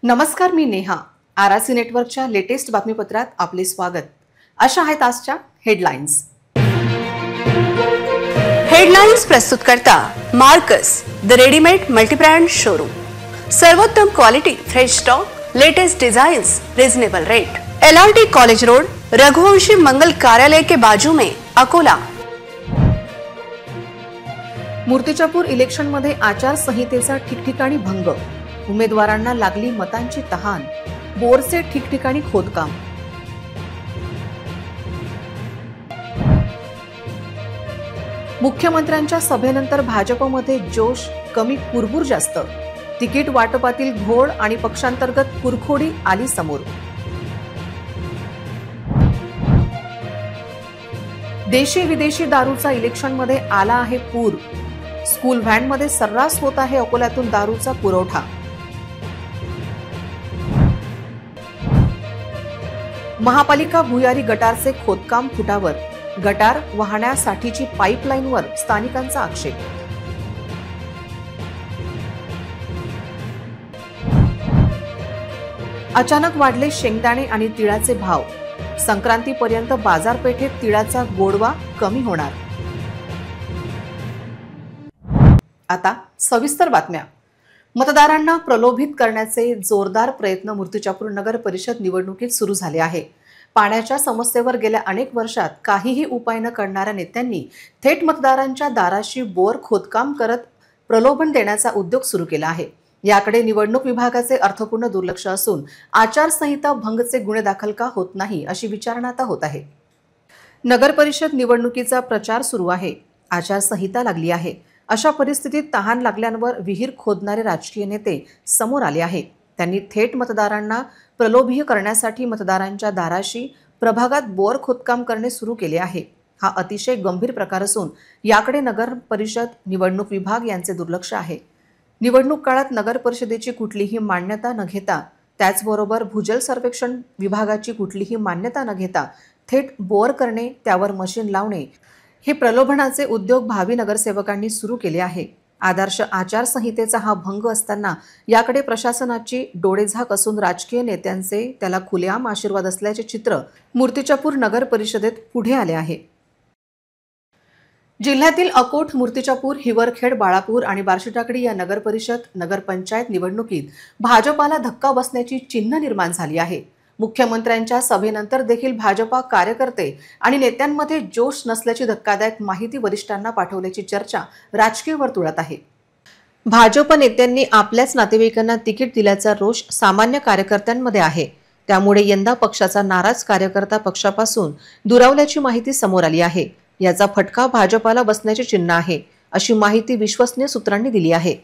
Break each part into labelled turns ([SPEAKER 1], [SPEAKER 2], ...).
[SPEAKER 1] नमस्कार, मी नेहा. आरआरसी नेटवर्कच्या लेटेस्ट बातमीपत्रात आपले स्वागत. अशा आहेत आजच्या हेडलाईन्स.
[SPEAKER 2] हेडलाईन्स प्रस्तुत करता Marcus the readymade multibrand showroom. सर्वोत्तम quality, fresh stock, latest designs, reasonable rate. LRT college road, Raghuvanshi Mangal Karyalay के बाजू में, अकोला.
[SPEAKER 1] मूर्तिजापूर इलेक्शन मध्ये आचारसंहितेचा ठिकठिकाणी भंग. उमेदवारांना लागली मतांची तहान. बोरचे ठिकठिकाणी खोदकाम. मुख्यमंत्र्यांच्या सभेनंतर भाजपमध्ये जोश कमी, कुरबुर जास्त. तिकीट वाटपातील घोळ आणि पक्षांतर्गत कुरखोडी आली समोर. देशी विदेशी दारूचा इलेक्शनमध्ये आला आहे पूर. स्कूल व्हॅनमध्ये सर्रास होत आहे अकोल्यातून दारूचा पुरवठा. महापालिका भुयारी गटारचे खोदकाम फुटावर. गटार वाहण्यासाठीची पाईपलाईनवर स्थानिकांचा आक्षेप. अचानक वाढले शेंगदाणे आणि तिळाचे भाव. संक्रांतीपर्यंत बाजारपेठेत तिळाचा गोडवा कमी होणार. आता सविस्तर बातम्या. मतदारांना प्रलोभित करण्याचे जोरदार प्रयत्न मूर्तिजापूर नगर परिषद निवडणुकीत सुरू झाले आहे. पाण्याच्या समस्येवर गेल्या अनेक वर्षात काहीही उपाय न करणाऱ्या नेत्यांनी थेट मतदारांच्या दाराशी बोर खोदकाम करत प्रलोभन देण्याचा उद्योग सुरू केला आहे. याकडे निवडणूक विभागाचे अर्थपूर्ण दुर्लक्ष असून आचारसंहिता भंगचे गुन्हे दाखल का होत नाही अशी विचारणा आता होत आहे. नगर परिषद निवडणुकीचा प्रचार सुरू आहे. आचारसंहिता लागली आहे. अशा परिस्थितीत तहान लागल्यांवर विहीर खोदणारे राजकीय नेते समोर आले आहेत. त्यांनी थेट मतदारांना प्रलोभीय करण्यासाठी मतदारांच्या दाराशी प्रभागात बोर खोदकाम करणे सुरू केले आहे. हा अतिशय गंभीर प्रकार असून याकडे नगर परिषद निवडणूक विभाग यांचे दुर्लक्ष आहे. निवडणूक काळात नगर परिषदेची कुठलीही मान्यता न घेता, त्याचबरोबर भूजल सर्वेक्षण विभागाची कुठलीही मान्यता न घेता थेट बोर करणे, त्यावर मशीन लावणे हे प्रलोभनाचे उद्योग भावी नगरसेवकांनी सुरू केले आहे. आदर्श आचारसंहितेचा हा भंग असताना याकडे प्रशासनाची डोळेझाक असून राजकीय नेत्यांचे त्याला खुलेआम आशीर्वाद असल्याचे चित्र मूर्तिजापूर नगर परिषदेत पुढे आले आहे. जिल्ह्यातील अकोट, मूर्तिजापूर, हिवरखेड, बाळापूर आणि बार्शीटाकडी या नगर परिषद, नगरपंचायत निवडणुकीत भाजपाला धक्का बसण्याची चिन्ह निर्माण झाली आहे. मुख्यमंत्र्यांच्या सभेनंतर देखील भाजपा कार्यकर्ते आणि नेत्यांमध्ये जोश नसल्याची धक्कादायक माहिती वरिष्ठांना पाठवल्याची चर्चा राजकीय वर्तुळात आहे. भाजप नेत्यांनी आपल्याच नातेवाईकांना तिकीट दिल्याचा रोष सामान्य कार्यकर्त्यांमध्ये आहे. त्यामुळे यंदा पक्षाचा नाराज कार्यकर्ता पक्षापासून दुरावल्याची माहिती समोर आली आहे. याचा फटका भाजपाला बसण्याचे चिन्ह आहे, अशी माहिती विश्वसनीय सूत्रांनी दिली आहे.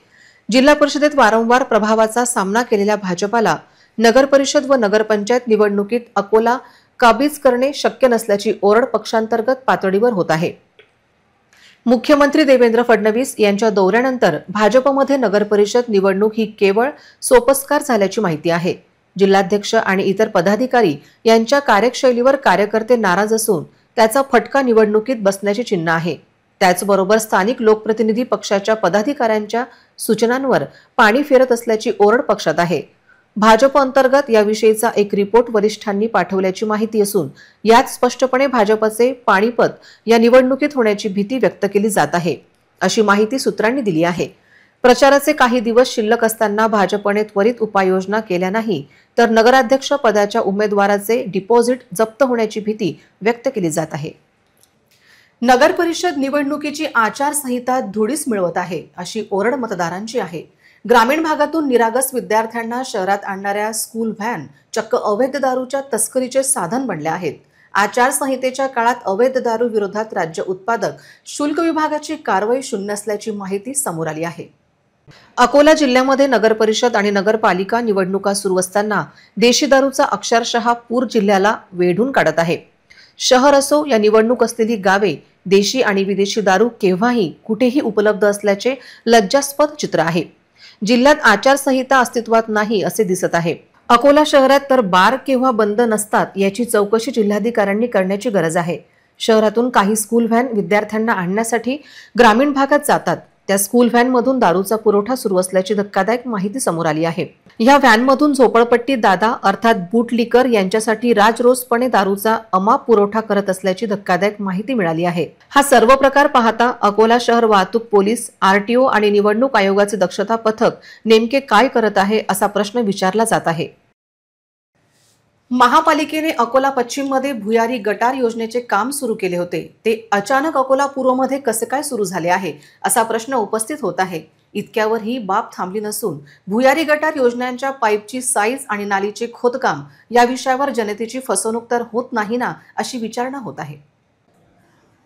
[SPEAKER 1] जिल्हा परिषदेत वारंवार प्रभावाचा सामना केलेल्या भाजपाला नगर परिषद व नगरपंचायत निवडणुकीत अकोला काबीज करणे शक्य नसल्याची ओरड पक्षांतर्गत पातळीवर होत आहे. मुख्यमंत्री देवेंद्र फडणवीस यांच्या दौऱ्यानंतर भाजपमध्ये नगर परिषद निवडणूक ही केवळ सोपस्कार झाल्याची माहिती आहे. जिल्हाध्यक्ष आणि इतर पदाधिकारी यांच्या कार्यशैलीवर कार्यकर्ते नाराज असून त्याचा फटका निवडणुकीत बसण्याचे चिन्ह आहे. त्याचबरोबर स्थानिक लोकप्रतिनिधी पक्षाच्या पदाधिकाऱ्यांच्या सूचनांवर पाणी फेरत असल्याची ओरड पक्षात आहे. भाजप अंतर्गत याविषयीचा एक रिपोर्ट वरिष्ठांनी पाठवल्याची माहिती असून यात स्पष्टपणे भाजपचे पाणीपत या निवडणुकीत होण्याची भीती व्यक्त केली जात आहे, अशी माहिती सूत्रांनी दिली आहे. प्रचाराचे काही दिवस शिल्लक असताना भाजपने त्वरित उपाययोजना केल्या नाही तर नगराध्यक्ष पदाच्या उमेदवाराचे डिपॉझिट जप्त होण्याची भीती व्यक्त केली जात आहे. नगर परिषद निवडणुकीची आचारसंहिता धुळीस मिळवत आहे, अशी ओरड मतदारांची आहे. ग्रामीण भागातून निरागस विद्यार्थ्यांना शहरात आणणाऱ्या स्कूल व्हॅन चक्क अवैध दारूच्या तस्करीचे साधन बनल्या आहेत. आचारसंहितेच्या काळात अवैध दारू विरोधात राज्य उत्पादक शुल्क विभागाची कारवाई शून्य असल्याची माहिती समोर आली आहे. अकोला जिल्ह्यामध्ये नगर परिषद आणि नगरपालिका निवडणुका सुरू असताना देशी दारूचा अक्षरशः पूर जिल्ह्याला वेढून काढत आहे. शहर असो या निवडणूक असलेली गावे देशी आणि विदेशी दारू केव्हाही कुठेही उपलब्ध असल्याचे लज्जास्पद चित्र आहे. जिल्ह्यात आचारसंहिता अस्तित्वात नाही असे दिसत आहे. अकोला शहरात तर बार केव्हा बंद नसतात याची चौकशी जिल्हाधिकाऱ्यांनी करण्याची गरज आहे. शहरातून काही स्कूल व्हॅन विद्यार्थ्यांना आणण्यासाठी ग्रामीण भागात जातात. त्या स्कूल व्हॅनमधून दारूचा पुरवठा सुरू असल्याची धक्कादायक माहिती समोर आली आहे। या व्हॅनमधून झोपडपट्टी दादा अर्थात बूटलिकर यांच्यासाठी राजरोसपणे दारूचा अमाप पुरवठा करत असल्याची धक्कादायक माहिती मिळाली आहे। हा सर्व प्रकार पाहता अकोला शहर वाहतूक पोलीस, आरटीओ आणि निवडणूक आयोगाचे दक्षता पथक नेमके काय करत आहे असा प्रश्न विचारला जात आहे। महापालिकेने अकोला पश्चिम मध्ये भुयारी गटार योजनेचे काम सुरू केले होते, ते अचानक अकोला पूर्व मध्ये कसे काय सुरू झाले आहे असा प्रश्न उपस्थित होत आहे। इतक्यावर ही बाब थांबली नसून भुयारी गटार योजनांच्या पाईपची साईज आणि नालीचे खोदकाम या विषयावर जनतेची फसवणूक तर होत नाही ना अशी विचारणा होत आहे।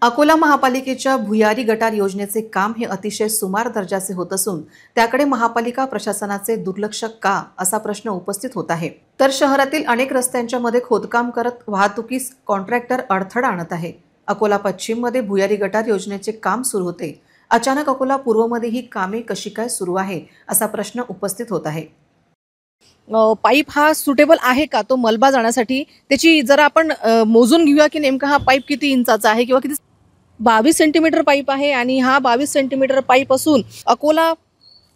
[SPEAKER 1] अकोला महापालिकेच्या भुयारी गटार योजनेचे काम हे अतिशय सुमार दर्जाचे होत असून त्याकडे महापालिका प्रशासनाचे दुर्लक्ष का असा प्रश्न उपस्थित होत आहे। तर शहरातील अनेक रस्त्यांच्या मध्ये खोदकाम करत वाहतुकीस कॉन्ट्रॅक्टर अडथळा आणत आहे। अकोला पश्चिम मध्ये भुयारी गटार योजनेचे काम सुरू होते, अचानक अकोला पूर्व मध्ये ही कामे कशी काय सुरू आहे असा प्रश्न उपस्थित होत आहे।
[SPEAKER 3] पाईप हा सुटेबल आहे का तो मलबा जाण्यासाठी, त्याची जरा आपण मोजून घेऊया की नेमका हा पाईप किती इंचाचा आहे किंवा किती। 22 सेंटीमीटर पाईप आहे आणि हा 22 सेंटीमीटर पाईप असून अकोला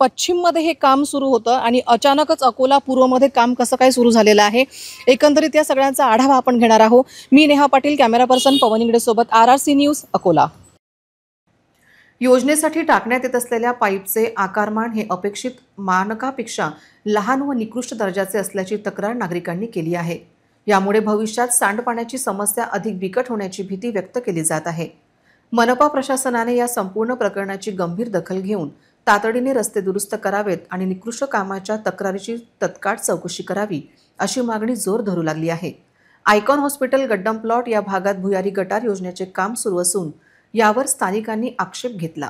[SPEAKER 3] पश्चिम मध्ये हे काम सुरू होतं आणि अचानकच अकोला पूर्व मध्ये काम कसं काय सुरू झालेलं आहे, एकंदरीत या सगळ्यांचा आढावा आपण घेणार आहोत। मी नेहा पाटील, कॅमेरा पर्सन पवन इंगडे सोबत, RRC न्यूज अकोला।
[SPEAKER 1] योजनेसाठी टाकण्यात येत असलेल्या पाईपचे आकारमान हे अपेक्षित मानकापेक्षा लहान व निकृष्ट दर्जाचे असल्याची तक्रार नागरिकांनी केली आहे। यामुळे भविष्यात सांडपाण्याची समस्या अधिक बिकट होण्याची भीती व्यक्त केली जात आहे। मनपा प्रशासनाने या संपूर्ण प्रकरणाची गंभीर दखल घेऊन तातडीने रस्ते दुरुस्त करावेत आणि निकृष्ट कामाच्या तक्रारीची तत्काळ चौकशी करावी अशी मागणी जोर धरू लागली आहे। आयकॉन हॉस्पिटल गड्डम प्लॉट या भागात भुयारी गटार योजनेचे काम सुरू असून यावर स्थानिकांनी आक्षेप घेतला।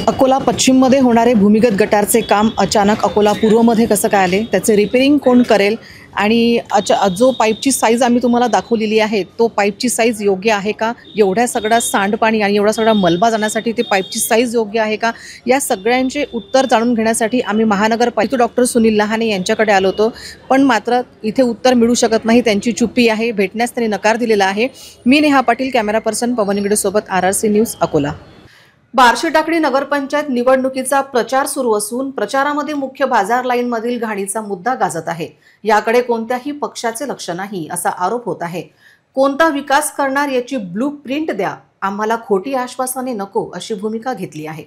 [SPEAKER 3] अकोला पश्चिम मध्ये होणारे भूमिगत गटारचे काम अचानक अकोला पूर्व मध्ये कसं काय आले, त्याचे रिपेरिंग कोण करेल आणि जो पाईपची साईज आम्ही तुम्हाला दाखवलेली आहे तो पाईपची साईज योग्य आहे का, एवढ्या सगळा सांडपाणी आणि एवढा सगळा मलबा जाण्यासाठी ते पाईपची साईज योग्य आहे का, या सगळ्यांचे उत्तर जाणून घेण्यासाठी आम्ही महानगरपालिका डॉक्टर सुनील लहाने यांच्याकडे आलो होतो, पण मात्र इथे उत्तर मिळू शकत नाही, त्यांची चुप्पी आहे, भेटण्यास त्यांनी नकार दिलेला आहे। मी नेहा पाटील, कॅमेरा पर्सन पवन इंगडे सोबत, RRC न्यूज अकोला।
[SPEAKER 1] बार्शी टाकळी नगरपंचायत निवडणुकीचा प्रचार सुरू असून प्रचारामध्ये मुख्य बाजार लाईन मधील घाणीचा मुद्दा गाजत आहे। याकडे कोणत्याही पक्षाचे लक्ष नाही असा आरोप होत आहे। कोणता विकास करणार याची ब्लू प्रिंट द्या, आम्हाला खोटी आश्वासने नको अशी भूमिका घेतली आहे।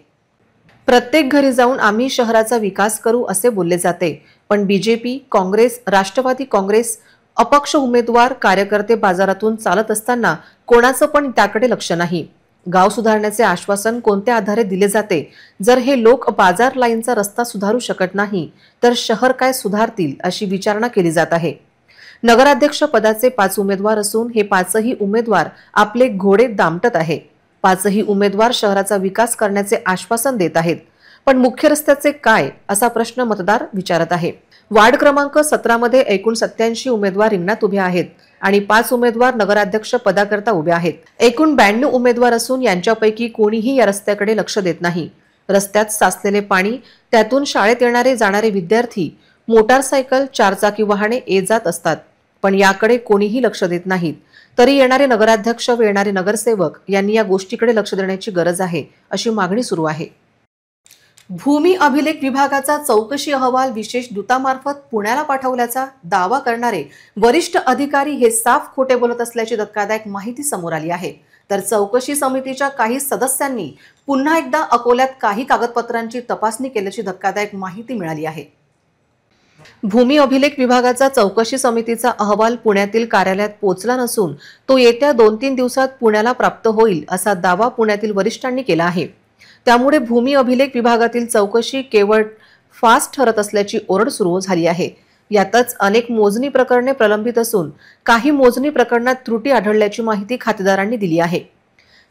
[SPEAKER 1] प्रत्येक घरी जाऊन आम्ही शहराचा विकास करू असे बोलले जाते, पण बीजेपी, काँग्रेस, राष्ट्रवादी काँग्रेस, अपक्ष उमेदवार, कार्यकर्ते बाजारातून चालत असताना कोणाचं पण त्याकडे लक्ष नाही। गाव सुधारण्याचे आश्वासन कोणत्या आधारे दिले जाते? जर हे लोक बाजार लाईनचा रस्ता सुधारू शकत नाही तर शहर काय सुधारतील अशी विचारणा केली जात आहे। नगराध्यक्ष पदाचे 5 उमेदवार असून हे 5ही उमेदवार आपले घोडे दामटत आहे। 5ही उमेदवार शहराचा विकास करण्याचे आश्वासन देत आहेत, पण मुख्य रस्त्याचे काय असा प्रश्न मतदार विचारत आहे। वार्ड क्रमांक 17 मध्ये एकूण 87 उमेदवार रिंगणात उभे आहेत आणि 5 उमेदवार नगराध्यक्ष पदाकरता उभे आहेत। एकूण 92 उमेदवार असून यांच्यापैकी कोणीही या रस्त्याकडे लक्ष देत नाही। रस्त्यात साचलेले पाणी, त्यातून शाळेत येणारे जाणारे विद्यार्थी, मोटारसायकल, 4 चाकी वाहने ये जात असतात, पण याकडे कोणीही लक्ष देत नाहीत। तरी येणारे नगराध्यक्ष व येणारे नगरसेवक यांनी या गोष्टीकडे लक्ष देण्याची गरज आहे अशी मागणी सुरू आहे। भूमी अभिलेख विभागाचा चौकशी अहवाल विशेष दूतामार्फत पुण्याला पाठवल्याचा दावा करणारे वरिष्ठ अधिकारी हे साफ खोटे बोलत असल्याची धक्कादायक माहिती समोर आली आहे। तर चौकशी समितीच्या काही सदस्यांनी पुन्हा एकदा अकोल्यात काही कागदपत्रांची तपासणी केल्याची धक्कादायक माहिती मिळाली आहे। भूमी अभिलेख विभागाचा चौकशी समितीचा अहवाल पुण्यातील कार्यालयात पोहोचला नसून तो येत्या 2-3 दिवसात पुण्याला प्राप्त होईल असा दावा पुण्यातील वरिष्ठांनी केला आहे। त्यामुळे भूमी अभिलेख विभागातील चौकशी केवळ फास्ट ठरत असल्याची ओरड सुरू झाली आहे। यातच अनेक मोजणी प्रकरणे प्रलंबित असून काही मोजणी प्रकरणात त्रुटी आढळल्याची माहिती खातेदारांनी दिली आहे।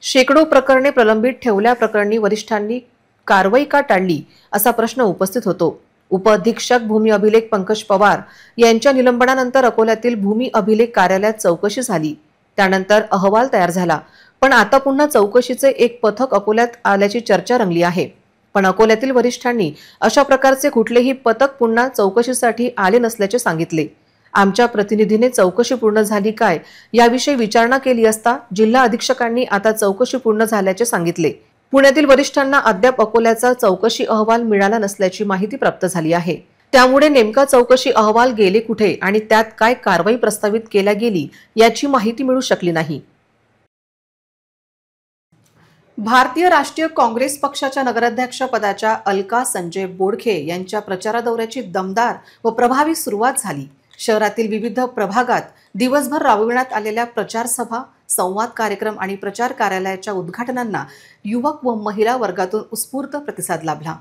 [SPEAKER 1] शेकडो प्रकरणे प्रलंबित ठेवल्याप्रकरणी वरिष्ठांनी कारवाई का टाळली असा प्रश्न उपस्थित होतो। उपअधीक्षक भूमी अभिलेख पंकज पवार यांच्या निलंबनानंतर अकोल्यातील भूमी अभिलेख कार्यालयात चौकशी झाली, त्यानंतर अहवाल तयार झाला, पण आता पुन्हा चौकशीचे एक पथक अकोल्यात आल्याची चर्चा रंगली आहे। पण अकोल्यातील वरिष्ठांनी अशा प्रकारचे कुठलेही पथक पुन्हा चौकशीसाठी आले नसल्याचे सांगितले। आमच्या प्रतिनिधीने चौकशी पूर्ण झाली काय याविषयी विचारणा केली असता जिल्हा अधीक्षकांनी आता चौकशी पूर्ण झाल्याचे सांगितले। पुण्यातील वरिष्ठांना अद्याप अकोल्याचा चौकशी अहवाल मिळाला नसल्याची माहिती प्राप्त झाली आहे। त्यामुळे नेमका चौकशी अहवाल गेले कुठे आणि त्यात काय कारवाई प्रस्तावित केल्या गेली याची माहिती मिळू शकली नाही। भारतीय राष्ट्रीय काँग्रेस पक्षाच्या नगराध्यक्ष पदाच्या अलका संजय बोडखे यांच्या प्रचार दौऱ्याची दमदार व प्रभावी सुरुवात झाली। शहरातील विविध प्रभागात दिवसभर राबविण्यात आलेल्या प्रचार सभा, संवाद कार्यक्रम आणि प्रचार कार्यालयाच्या उद्घाटनांना युवक व महिला वर्गातून उत्स्फूर्त प्रतिसाद लाभला।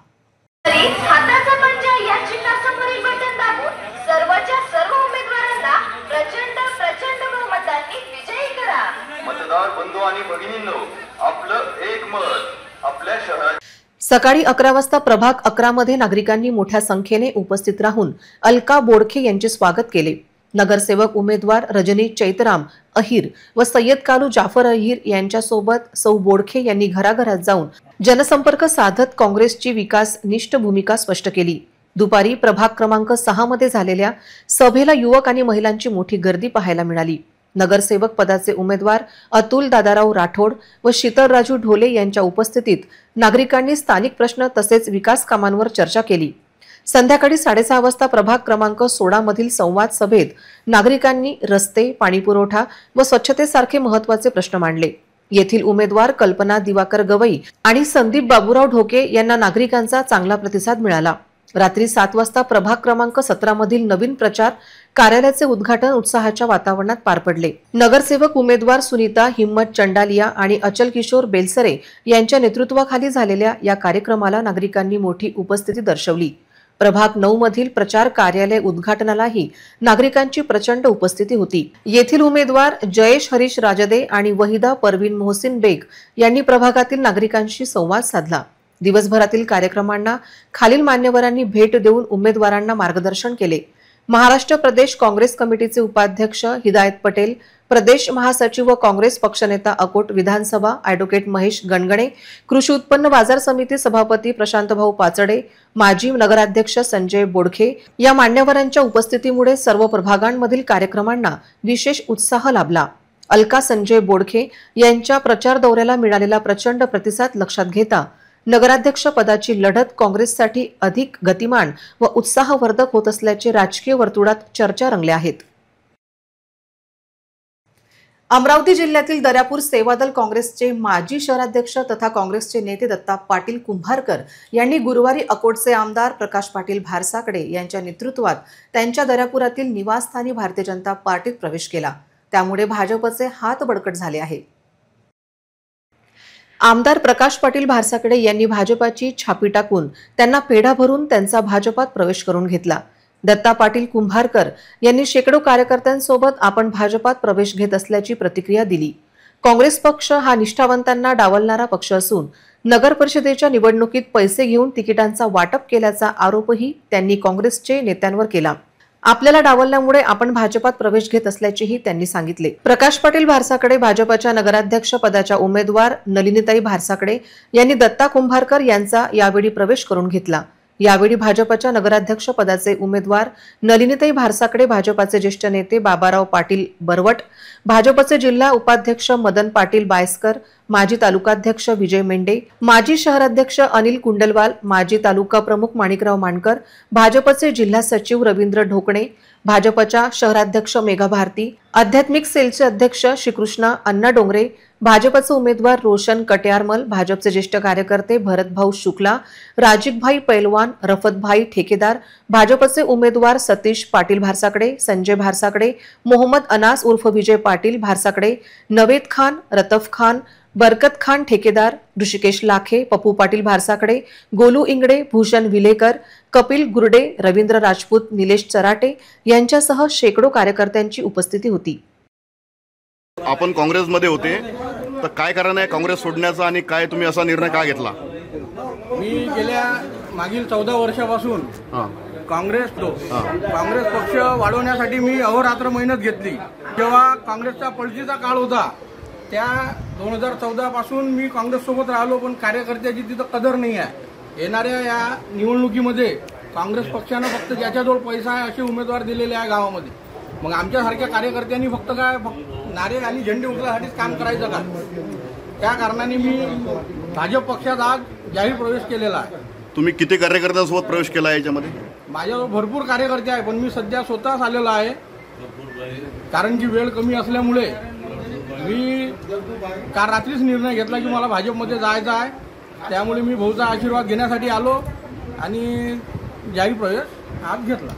[SPEAKER 4] हाताचा पंजा या चिन्हासमोरील बटन दाबून सर्वच्या सर्व उमेदवारांना प्रचंड बहुमतांनी विजयी करा।
[SPEAKER 5] मतदार बंधू आणि भगिनींनो, आपलं एक मत आपल्या शहरात।
[SPEAKER 1] सकाळी 11 वाजता प्रभाग 11 मध्ये नागरिकांनी मोठ्या संख्येने उपस्थित राहून अलका बोडखे यांचे स्वागत केले। नगरसेवक उमेदवार रजनी चैतराम अहिर व सय्यद कालू जाफर अहिर यांच्यासोबत सौ बोडखे यांनी घराघरात जाऊन जनसंपर्क साधत काँग्रेसची विकासनिष्ठ भूमिका स्पष्ट केली। दुपारी प्रभाग क्रमांक 6 मध्ये झालेल्या सभेला युवक आणि महिलांची मोठी गर्दी पाहायला मिळाली। नगरसेवक पदाचे उमेदवार अतुल दादाराव राठोड व शीतल राजू ढोले यांच्या उपस्थितीत नागरिकांनी स्थानिक प्रश्न तसेच विकास कामांवर चर्चा केली। संध्याकाळी 6:30 वाजता प्रभाग क्रमांक 16 मधील संवाद सभेत नागरिकांनी रस्ते, पाणीपुरवठा व स्वच्छतेसारखे महत्त्वाचे प्रश्न मांडले। येथील उमेदवार कल्पना दिवाकर गवई आणि संदीप बाबूराव ढोके यांना नागरिकांचा चांगला प्रतिसाद मिळाला। रात्री 7 वाजता प्रभाग क्रमांक 17 मधील नवीन प्रचार कार्यालयाचे उद्घाटन उत्साहाच्या वातावरणात पार पडले। नगरसेवक उमेदवार सुनीता हिम्मत चंडालिया आणि अचल किशोर बेलसरे यांच्या नेतृत्वाखाली झालेल्या या कार्यक्रमाला नागरिकांनी मोठी उपस्थिती दर्शवली। प्रभाग 9 मधील प्रचार कार्यालय उद्घाटनालाही नागरिकांची प्रचंड उपस्थिती होती। येथील उमेदवार जयेश हरीश राजदे आणि वहिदा परवीन मोहसिन बेग यांनी प्रभागातील नागरिकांशी संवाद साधला। दिवसभरातील कार्यक्रमांना खालील मान्यवरांनी भेट देऊन उमेदवारांना मार्गदर्शन केले। महाराष्ट्र प्रदेश काँग्रेस कमिटीचे उपाध्यक्ष हिदायत पटेल, प्रदेश महासचिव व काँग्रेस पक्षनेता अकोट विधानसभा ॲडव्होकेट महेश गणगणे, कृषी उत्पन्न बाजार समिती सभापती प्रशांतभाऊ पाचडे, माजी नगराध्यक्ष संजय बोडखे या मान्यवरांच्या उपस्थितीमुळे सर्व प्रभागांमधील कार्यक्रमांना विशेष उत्साह लाभला। अलका संजय बोडखे यांच्या प्रचार दौऱ्याला मिळालेला प्रचंड प्रतिसाद लक्षात घेता नगराध्यक्ष पदाची लढत काँग्रेससाठी अधिक गतिमान व उत्साहवर्धक होत असल्याचे राजकीय वर्तुळात चर्चा रंगल्या आहेत। अमरावती जिल्ह्यातील दर्यापूर सेवादल काँग्रेसचे माजी शहराध्यक्ष तथा काँग्रेसचे नेते दत्ता पाटील कुंभारकर यांनी गुरुवारी अकोटचे आमदार प्रकाश पाटील भारसाकडे यांच्या नेतृत्वात त्यांच्या दर्यापुरातील निवासस्थानी भारतीय जनता पार्टीत प्रवेश केला। त्यामुळे भाजपचे हात बळकट झाले आहे। आमदार प्रकाश पाटील भारसाकडे यांनी भाजपाची छापी टाकून त्यांना पेढा भरून त्यांचा भाजपात प्रवेश करून घेतला। दत्ता पाटील कुंभारकर यांनी शेकडो कार्यकर्त्यांसोबत आपण भाजपात प्रवेश घेत असल्याची प्रतिक्रिया दिली। काँग्रेस पक्ष हा निष्ठावंतांना डावलणारा पक्ष असून नगर परिषदेच्या निवडणुकीत पैसे घेऊन तिकिटांचा वाटप केल्याचा आरोपही त्यांनी काँग्रेसचे नेत्यांवर केला। आपल्याला डावलल्यामुळे आपण भाजपात प्रवेश घेत असल्याचेही त्यांनी सांगितले। प्रकाश पाटील भारसाकडे भाजपच्या नगराध्यक्ष पदाच्या उमेदवार नलिनीताई भारसाकडे यांनी दत्ता कुंभारकर यांचा यावेळी प्रवेश करून घेतला। यावेळी भाजपच्या नगराध्यक्ष पदाचे उमेदवार नलिनीताई भारसाकडे भाजपचे ज्येष्ठ नेते बाबाराव पाटील बरवट, भाजपचे जिल्हा उपाध्यक्ष मदन पाटील बायस्कर, माजी तालुकाध्यक्ष विजय मेंढे, माजी शहराध्यक्ष अनिल कुंडलवाल, माजी तालुका प्रमुख माणिकराव मानकर, भाजपचे जिल्हा सचिव रवींद्र ढोकणे, भाजपच्या शहराध्यक्ष मेघा भारती, आध्यात्मिक सेलचे अध्यक्ष श्रीकृष्णा अण्णा डोंगरे, भाजपचे उमेदवार रोशन कट्यारमल, भाजपचे ज्येष्ठ कार्यकर्ते भरतभाऊ शुक्ला, राजीवभाई पैलवान, रफतभाई ठेकेदार, भाजपचे उमेदवार सतीश पाटील भारसाकडे, संजय भारसाकडे, मोहम्मद अनास उर्फ विजय पाटील भारसाकडे, नवेद खान, रतफ खान, बरकत खान ठेकेदार, ऋषिकेश लाखे, पप्पू पाटील भारसाकडे, गोलू इंगडे, भूषण विलेकर, कपिल गुरडे, रवींद्र राजपूत, निलेश चराटे यांच्यासह शेकडो कार्यकर्त्यांची उपस्थिती होती।
[SPEAKER 6] आपण काँग्रेसमध्ये होते तर काय कारण आहे काँग्रेस सोडण्याचा आणि काय तुम्ही असा निर्णय का घेतला?
[SPEAKER 7] मी गेल्या मागील 14 वर्षापासून काँग्रेस पक्ष वाढवण्यासाठी मी अहोरात्र मेहनत घेतली। जेव्हा काँग्रेसचा पलटीचा काळ होता त्या 2014 पासून मी काँग्रेस सोबत राहिलो, पण कार्यकर्त्याची तिथं कदर नाही आहे। येणाऱ्या या निवडणुकीमध्ये काँग्रेस पक्षानं फक्त ज्याच्याजवळ पैसा आहे असे उमेदवार दिलेले आहे गावामध्ये। मग आमच्यासारख्या कार्यकर्त्यांनी फक्त नारे आणि झेंडे उचलण्यासाठीच काम करायचं का? त्या कारणाने मी भाजप पक्षात आज जाहीर प्रवेश केलेला आहे.
[SPEAKER 6] तुम्ही किती कार्यकर्त्यांसोबत प्रवेश केला याच्यामध्ये?
[SPEAKER 7] माझ्याजवळ भरपूर कार्यकर्ते आहे, पण मी सध्या स्वतःच आलेलो आहे. कारण की वेळ कमी असल्यामुळे मी काल रात्रीच निर्णय घेतला की मला भाजपमध्ये जायचं आहे. त्यामुळे मी भाऊचा आशीर्वाद घेण्यासाठी आलो आणि जाहीर प्रवेश आज घेतला.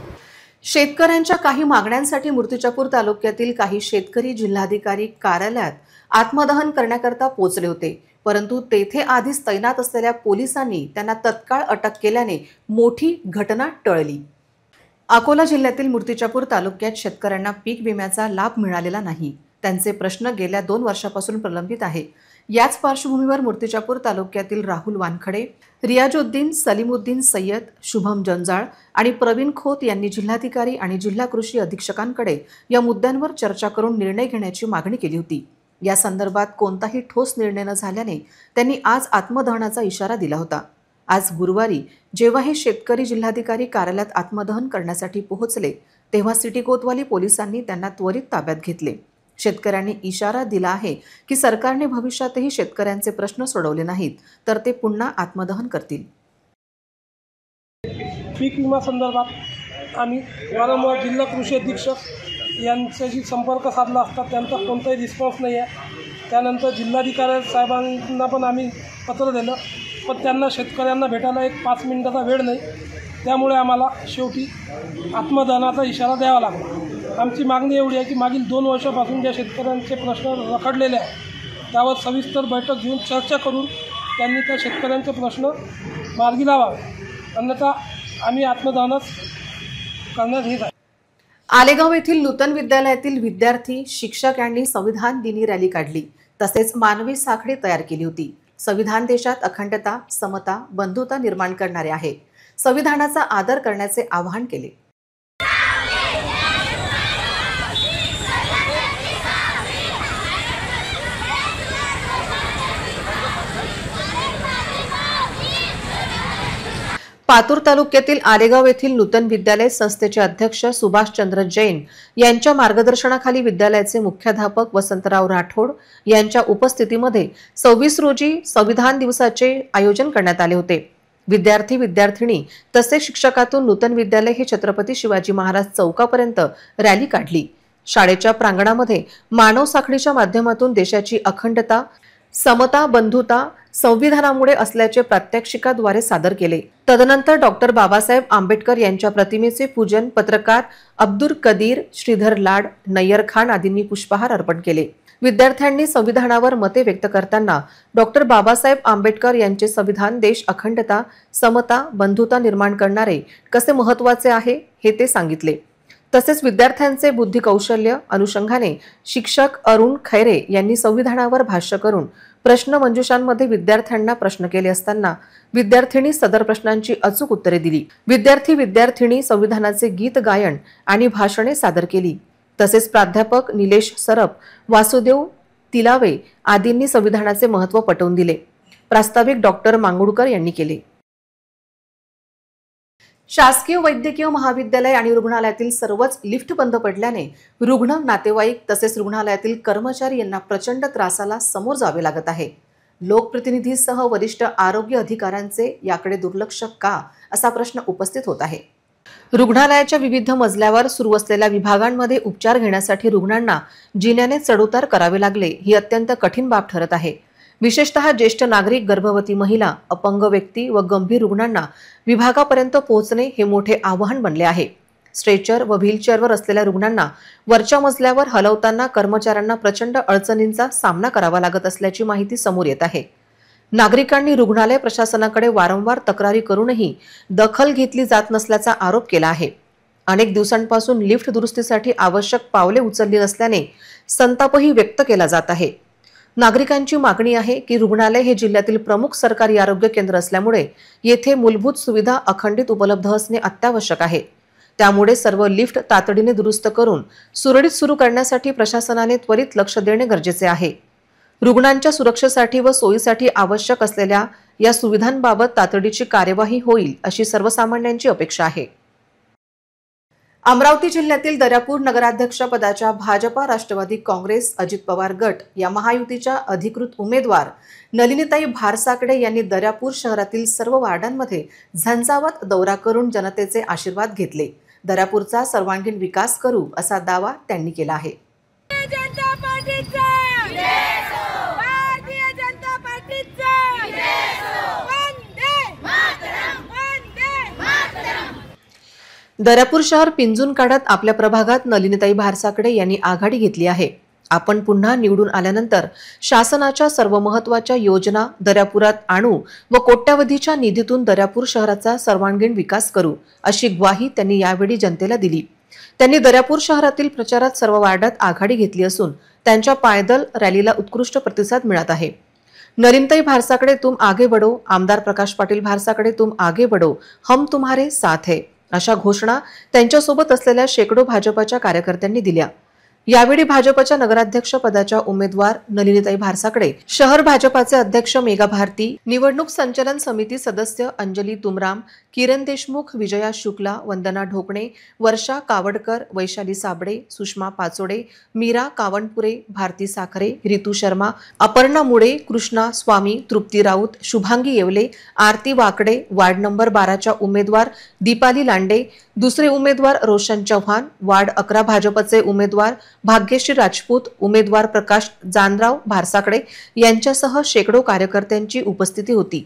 [SPEAKER 1] शेतकऱ्यांच्या काही मागण्यांसाठी मूर्तिजापूर तालुक्यातील काही शेतकरी जिल्हाधिकारी कार्यालयात आत्मदहन करण्याकरता पोहोचले होते, परंतु तेथे आधीच तैनात असलेल्या पोलिसांनी त्यांना तत्काळ अटक केल्याने मोठी घटना टळली. अकोला जिल्ह्यातील मूर्तिजापूर तालुक्यात शेतकऱ्यांना पीक विम्याचा लाभ मिळालेला नाही. त्यांचे प्रश्न गेल्या 2 वर्षापासून प्रलंबित आहे. याच पार्श्वभूमीवर मूर्तिजापूर तालुक्यातील राहुल वानखडे, रियाजुद्दीन, सलीमुद्दीन सय्यद, शुभम जंजाळ आणि प्रवीण खोत यांनी जिल्हाधिकारी आणि जिल्हा कृषी अधीक्षकांकडे या मुद्द्यांवर चर्चा करून निर्णय घेण्याची मागणी केली होती. या संदर्भात कोणताही ठोस निर्णय न झाल्याने त्यांनी आज आत्मदहनाचा इशारा दिला होता. आज गुरुवारी जेव्हा हे शेतकरी जिल्हाधिकारी कार्यालयात आत्मदहन करण्यासाठी पोहोचले, तेव्हा सिटी कोतवाली पोलिसांनी त्यांना त्वरित ताब्यात घेतले. शेतकऱ्यांनी इशारा दिला आहे की सरकारने भविष्यातही शेतकऱ्यांचे प्रश्न सोडवले नाहीत तर ते पुन्हा आत्मदहन करतील.
[SPEAKER 8] पीक विमा संदर्भात आम्ही वारंवार जिल्हा कृषी अधीक्षक यांच्याशी संपर्क साधला असता त्यांचा कोणताही रिस्पॉन्स नाही आहे. त्यानंतर जिल्हाधिकारी साहेबांना पण आम्ही पत्र दिलं, पण त्यांना शेतकऱ्यांना भेटायला एक 5 मिनिटाचा वेळ नाही. त्यामुळे आम्हाला शेवटी आत्मदहनाचा इशारा द्यावा लागला. आमची मागणी एवढी आहे की मागील 2 वर्षापासून ज्या शेतकऱ्यांचे प्रश्न रखडलेले आहेत त्यावर सविस्तर बैठक घेऊन चर्चा करून त्यांनी त्या शेतकऱ्यांचे प्रश्न मार्गी लावावे, अन्यथा आम्ही आत्मदहनच करण्यात येत आहे.
[SPEAKER 1] आलेगाव येथील नूतन विद्यालयातील विद्यार्थी, शिक्षक यांनी संविधान दिनी रॅली काढली. तसेच मानवी साखळी तयार केली होती. संविधान देशात अखंडता, समता, बंधुता निर्माण करणारे आहे. संविधानाचा आदर करण्याचे आवाहन केले. पातूर तालुक्यातील आलेगाव येथील नूतन विद्यालय संस्थेचे अध्यक्ष सुभाषचंद्र जैन यांच्या मार्गदर्शनाखाली विद्यालयाचे मुख्याध्यापक वसंतराव राठोड यांच्या उपस्थितीमध्ये 26 रोजी संविधान दिवसाचे आयोजन करण्यात आले होते. विद्यार्थी, विद्यार्थिनी तसेच शिक्षकातून नूतन विद्यालय हे छत्रपती शिवाजी महाराज चौकापर्यंत रॅली काढली. शाळेच्या प्रांगणामध्ये मानव साखळीच्या माध्यमातून देशाची अखंडता, समता, बंधुता संविधानामुळे असल्याचे प्रात्यक्षिकाद्वारे सादर केले. तदनंतर डॉक्टर बाबासाहेब आंबेडकर यांच्या प्रतिमेचे पूजन पत्रकार अब्दुल कदीर, श्रीधर लाड, नय्यर खान आदींनी पुष्पहार अर्पण केले. विद्यार्थ्यांनी संविधानावर मते व्यक्त करताना डॉक्टर बाबासाहेब आंबेडकर यांचे संविधान देश अखंडता, समता, बंधुता निर्माण करणारे कसे महत्त्वाचे आहे हे ते सांगितले. तसेच विद्यार्थ्यांचे बुद्धी कौशल्य अनुषंगाने शिक्षक अरुण खैरे यांनी संविधानावर भाष्य करून प्रश्न मंजुषांमध्ये विद्यार्थ्यांना प्रश्न केले असताना विद्यार्थिनी सदर प्रश्नांची अचूक उत्तरे दिली. विद्यार्थी, विद्यार्थिनी संविधानाचे गीत गायन आणि भाषणे सादर केली. तसेच प्राध्यापक निलेश सरप, वासुदेव तिलावे आदींनी संविधानाचे महत्त्व पटवून दिले. प्रास्ताविक डॉक्टर मांगुडकर यांनी केले. शासकीय वैद्यकीय महाविद्यालय आणि रुग्णालयातील सर्वच लिफ्ट बंद पडल्याने रुग्ण, नातेवाईक तसेच रुग्णालयातील कर्मचारी यांना प्रचंड त्रासाला समोर जावे लागत आहे. लोकप्रतिनिधीसह वरिष्ठ आरोग्य अधिकाऱ्यांचे याकडे दुर्लक्ष का असा प्रश्न उपस्थित होत आहे. रुग्णालयाच्या विविध मजल्यावर सुरू असलेल्या विभागांमध्ये उपचार घेण्यासाठी रुग्णांना जिन्याने चढउतार करावे लागले ही अत्यंत कठीण बाब ठरत आहे. विशेषतः ज्येष्ठ नागरिक, गर्भवती महिला, अपंग व्यक्ती व गंभीर रुग्णांना विभागापर्यंत पोहोचणे हे मोठे आव्हान बनले आहे. स्ट्रेचर व व्हीलचेअरवर असलेल्या रुग्णांना वरच्या मजल्यावर हलवताना कर्मचाऱ्यांना प्रचंड अडचणींचा सामना करावा लागत असल्याची माहिती समोर येत आहे. नागरिकांनी रुग्णालय प्रशासनाकडे वारंवार तक्रारी करूनही दखल घेतली जात नसल्याचा आरोप केला आहे. अनेक दिवसांपासून लिफ्ट दुरुस्तीसाठी आवश्यक पावले उचलली नसल्याने संतापही व्यक्त केला जात आहे. नागरिकांची मागणी आहे की रुग्णालय हे जिल्ह्यातील प्रमुख सरकारी आरोग्य केंद्र असल्यामुळे येथे मूलभूत सुविधा अखंडित उपलब्ध असणे अत्यावश्यक आहे. त्यामुळे सर्व लिफ्ट तातडीने दुरुस्त करून सुरळीत सुरू करण्यासाठी प्रशासनाने त्वरित लक्ष देणे गरजेचे आहे. रुग्णांच्या सुरक्षेसाठी व सोयीसाठी आवश्यक असलेल्या या सुविधांबाबत तातडीची कार्यवाही होईल अशी सर्वसामान्यांची अपेक्षा आहे. अमरावती जिल्ह्यातील दर्यापूर नगराध्यक्ष पदाच्या भाजपा राष्ट्रवादी काँग्रेस अजित पवार गट या महायुतीच्या अधिकृत उमेदवार नलिनीताई भारसाकडे यांनी दर्यापूर शहरातील सर्व वार्डांमध्ये झंझावात दौरा करून जनतेचे आशीर्वाद घेतले. दर्यापूरचा सर्वांगीण विकास करू असा दावा त्यांनी केला आहे. दर्यापूर शहर पिंजून काढत आपल्या प्रभागात नलिनीताई भारसाकडे यांनी आघाडी घेतली आहे. आपण पुन्हा निवडून आल्यानंतर शासनाच्या सर्व महत्त्वाच्या योजना दर्यापुरात आणू व कोट्यावधीच्या निधीतून दर्यापूर शहराचा सर्वांगीण विकास करू अशी ग्वाही त्यांनी यावेळी जनतेला दिली. त्यांनी दर्यापूर शहरातील प्रचारात सर्व वार्डात आघाडी घेतली असून त्यांच्या पायदल रॅलीला उत्कृष्ट प्रतिसाद मिळत आहे. नलिनीताई भारसाकडे तुम आगे बढ़ो, आमदार प्रकाश पाटील भारसाकडे तुम आगे बढ़ो, हम तुम्हारे साथ है अशा घोषणा त्यांच्यासोबत असलेल्या शेकडो भाजपाच्या कार्यकर्त्यांनी दिल्या. यावेळी भाजपच्या नगराध्यक्ष पदाच्या उमेदवार नलिनीताई भारसाकडे शहर भाजपाचे अध्यक्ष मेघा भारती, निवडणूक संचालन समिती सदस्य अंजली तुमराम, किरण देशमुख, विजया शुक्ला, वंदना ढोकणे, वर्षा कावडकर, वैशाली साबळे, सुषमा पाचोडे, मीरा कावणपुरे, भारती साखरे, रितू शर्मा, अपर्णा मुळे, कृष्णा स्वामी, तृप्ती राऊत, शुभांगी येवले, आरती वाकडे, वार्ड नंबर 12च्या उमेदवार दीपाली लांडे, दुसरे उमेदवार रोशन चव्हाण, वार्ड 11 भाजपचे उमेदवार भाग्यश्री राजपूत, उमेदवार प्रकाश जानराव भारसाकडे यांच्यासह शेकडो कार्यकर्त्यांची उपस्थिती होती.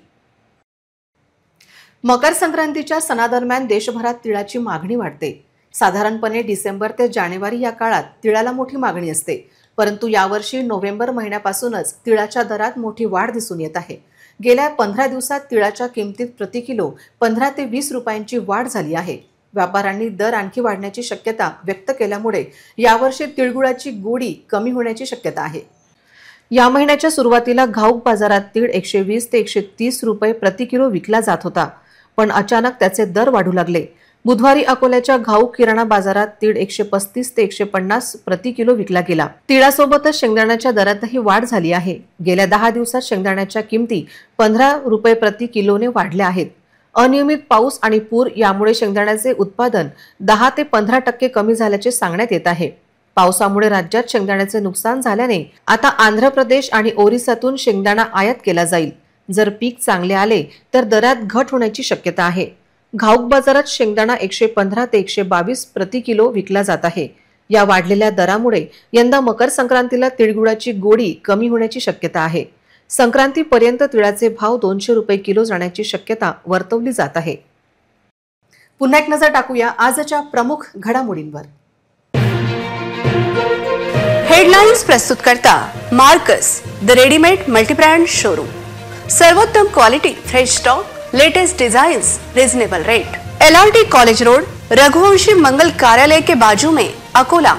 [SPEAKER 1] मकर संक्रांतीच्या सणादरम्यान देशभरात तिळाची मागणी वाढते. साधारणपणे डिसेंबर ते जानेवारी या काळात तिळाला मोठी मागणी असते, परंतु यावर्षी नोव्हेंबर महिन्यापासूनच तिळाच्या दरात मोठी वाढ दिसून येत आहे. गेल्या 15 दिवसात तिळाच्या किमतीत प्रति किलो 15 ते 20 रुपयांची वाढ झाली आहे. व्यापाऱ्यांनी दर आणखी वाढण्याची शक्यता व्यक्त केल्यामुळे यावर्षी तिळगुळाची गोडी कमी होण्याची शक्यता आहे. या महिन्याच्या सुरुवातीला घाऊक बाजारात तीळ 120 ते 130 रुपये प्रति किलो विकला जात होता, पण अचानक त्याचे दर वाढू लागले. बुधवारी अकोल्याच्या घाऊक किराणा बाजारात तीळ 135 ते 150 प्रति किलो विकला गेला. तिळासोबतच शेंगदाण्याच्या दरातही वाढ झाली आहे. गेल्या 10 दिवसात शेंगदाण्याच्या किमती 15 रुपये प्रति किलोने वाढल्या आहेत. अनियमित पाऊस आणि पूर यामुळे शेंगदाण्याचे उत्पादन 10 ते 15% कमी झाल्याचे सांगण्यात येत आहे. पावसामुळे राज्यात शेंगदाण्याचे नुकसान झाल्याने आता आंध्र प्रदेश आणि ओरिसातून शेंगदाणा आयात केला जाईल. जर पीक चांगले आले तर दरात घट होण्याची शक्यता आहे. घाऊक बाजारात शेंगदाणा 115 ते 122 प्रति किलो विकला जात आहे. या वाढलेल्या दरामुळे यंदा मकर संक्रांतीला तिळगुळाची गोडी कमी होण्याची शक्यता आहे. संक्रांतीपर्यंत तिळाचे भाव 200 रुपये किलो जाण्याची शक्यता वर्तवली जात आहे. पुन्हा एक नजर टाकूया आजच्या प्रमुख घडामोडींवर.
[SPEAKER 2] हेडलाइन्स प्रस्तुत करता Marcus the readymade multibrand showroom. सर्वोत्तम quality, fresh stock, latest designs, reasonable rate. LRT college road, Raghuvanshi Mangal Karyalay के बाजू में, अकोला.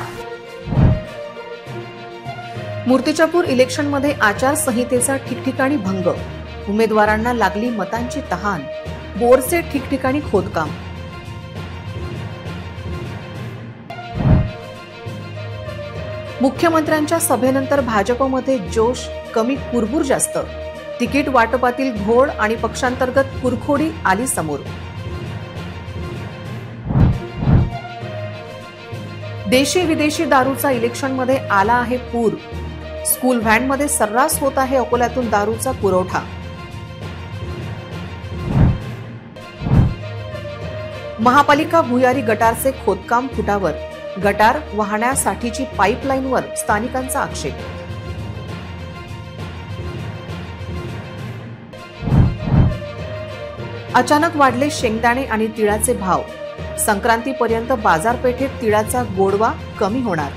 [SPEAKER 1] मूर्तिजापूर इलेक्शनमध्ये आचारसंहितेचा ठिकठिकाणी भंग. उमेदवारांना लागली मतांची तहान. बोरचे ठिकठिकाणी खोदकाम. मुख्यमंत्र्यांच्या सभेनंतर भाजपमध्ये जोश कमी, कुरबुर जास्त. तिकीट वाटपातील घोळ आणि पक्षांतर्गत कुरखोडी आली समोर. देशी विदेशी दारूचा इलेक्शनमध्ये आला आहे पूर. स्कूल व्हॅनमध्ये सर्रास होत आहे अकोल्यातून दारूचा पुरवठा. महापालिका भुयारी गटारचे खोदकाम फुटावर. गटार वाहण्यासाठीची पाईपलाईनवर स्थानिकांचा आक्षेप. अचानक वाढले शेंगदाणे आणि तिळाचे भाव. संक्रांतीपर्यंत बाजारपेठेत तिळाचा गोडवा कमी होणार.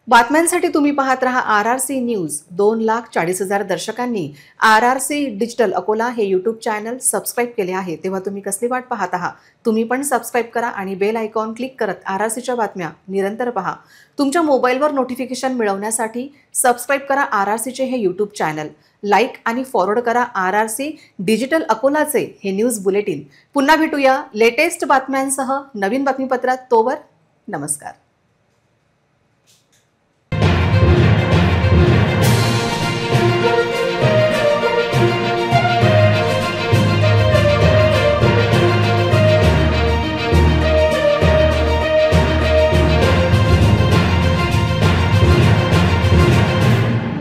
[SPEAKER 1] बातम्यांसाठी तुम्ही पाहत रहा RRC news. 2,40,000 दर्शकांनी RRC digital Akola हे यूट्यूब चॅनल सबस्क्राईब केले आहे, तेव्हा तुम्ही कसली वाट पाहत आहात? तुम्ही पण सबस्क्राईब करा आणि बेल आयकॉन क्लिक करत RRCच्या बातम्या निरंतर पहा. तुमच्या मोबाईलवर नोटिफिकेशन मिळवण्यासाठी सबस्क्राईब करा RRCचे हे यूट्यूब चॅनल. लाईक आणि फॉरवर्ड करा RRC डिजिटल अकोलाचे हे न्यूज बुलेटिन. पुन्हा भेटूया लेटेस्ट बातम्यांसह नवीन बातमीपत्रात. तोवर नमस्कार.